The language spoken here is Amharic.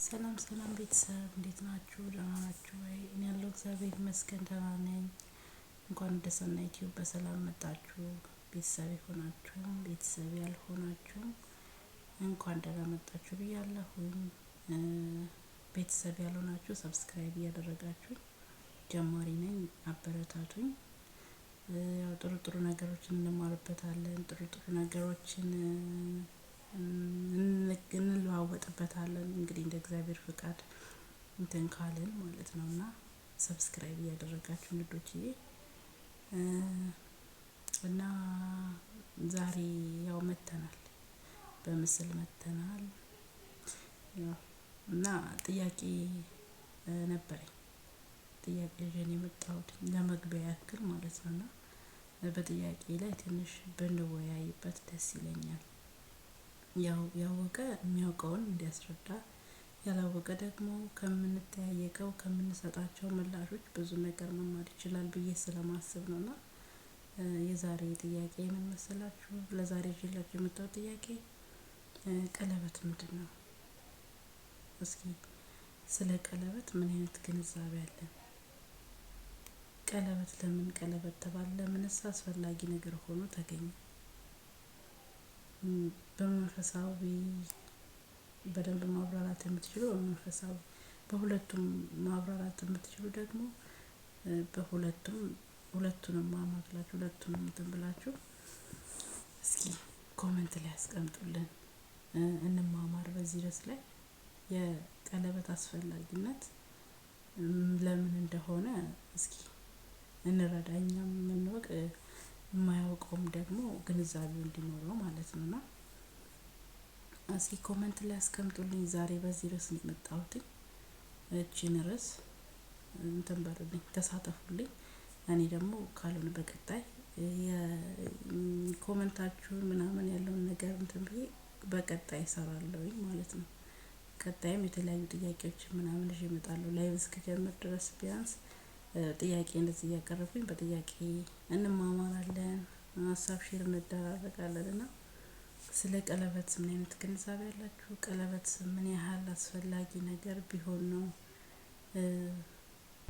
ሰላም ሰላም ቤተሰብ እንዴት ናችሁ? ደህና ናችሁ ወይ? እኔ ያለው እግዚአብሔር ይመስገን ደህና ነኝ። እንኳን ወደ ሰናይ ዩቲዩብ በሰላም መጣችሁ። ቤተሰብ የሆናችሁም ቤተሰብ ያልሆናችሁም እንኳን ደህና መጣችሁ ብያለሁኝ። ቤተሰብ ያልሆናችሁ ሰብስክራይብ እያደረጋችሁ ጀማሪ ነኝ አበረታቱኝ። ያው ጥሩ ጥሩ ነገሮችን እንማርበታለን። ጥሩ ጥሩ ነገሮችን እንለዋወጥበታለን። እንግዲህ እንደ እግዚአብሔር ፍቃድ እንትን ካልን ማለት ነውና ሰብስክራይብ እያደረጋችሁ ልጆችዬ እና ዛሬ ያው መተናል በምስል መተናል። ያው እና ጥያቄ ነበረኝ። ጥያቄ ይዤ ነው የመጣሁት ለመግቢያ ያክል ማለት ነው። እና በጥያቄ ላይ ትንሽ ብንወያይበት ደስ ይለኛል። ያው ያወቀ የሚያውቀውን እንዲያስረዳ ያላወቀ ደግሞ ከምንጠያየቀው ከምንሰጣቸው ምላሾች ብዙ ነገር መማር ይችላል ብዬ ስለማስብ ነው። እና የዛሬ ጥያቄ ምን መሰላችሁ? ለዛሬ ይዤላችሁ የመጣሁት ጥያቄ ቀለበት ምንድነው? እስኪ ስለ ቀለበት ምን አይነት ግንዛቤ አለን? ቀለበት ለምን ቀለበት ተባለ? ለምንስ አስፈላጊ ነገር ሆኖ ተገኘ? በመንፈሳዊ በደንብ ማብራራት የምትችሉ በመንፈሳዊ በሁለቱም ማብራራት የምትችሉ ደግሞ በሁለቱም ሁለቱንም ማማክላችሁ ሁለቱንም እንትን ብላችሁ እስኪ ኮሜንት ላይ አስቀምጡልን። እንማማር በዚህ ርዕስ ላይ የቀለበት አስፈላጊነት ለምን እንደሆነ እስኪ እንረዳ። እኛም የምንወቅ የማያውቀውም ደግሞ ግንዛቤው እንዲኖረው ማለት ነውና እስኪ ኮሜንት ላይ አስቀምጡልኝ። ዛሬ በዚህ ርዕስ ነው የመጣሁት። እቺን ርዕስ እንትን በሉልኝ ተሳተፉልኝ። እኔ ደግሞ ካልሆነ በቀጣይ የኮሜንታችሁን ምናምን ያለውን ነገር እንትን ብዬ በቀጣይ እሰራለሁኝ ማለት ነው። ቀጣይም የተለያዩ ጥያቄዎች ምናምን ይዤ እመጣለሁ። ላይቭ እስክጀምር ድረስ ቢያንስ ጥያቄ እንደዚህ እያቀረብኩኝ በጥያቄ እንማማራለን፣ ሀሳብ ሼር እንደራረጋለን። እና ስለ ቀለበት ምን አይነት ግንዛቤ አላችሁ? ቀለበት ምን ያህል አስፈላጊ ነገር ቢሆን ነው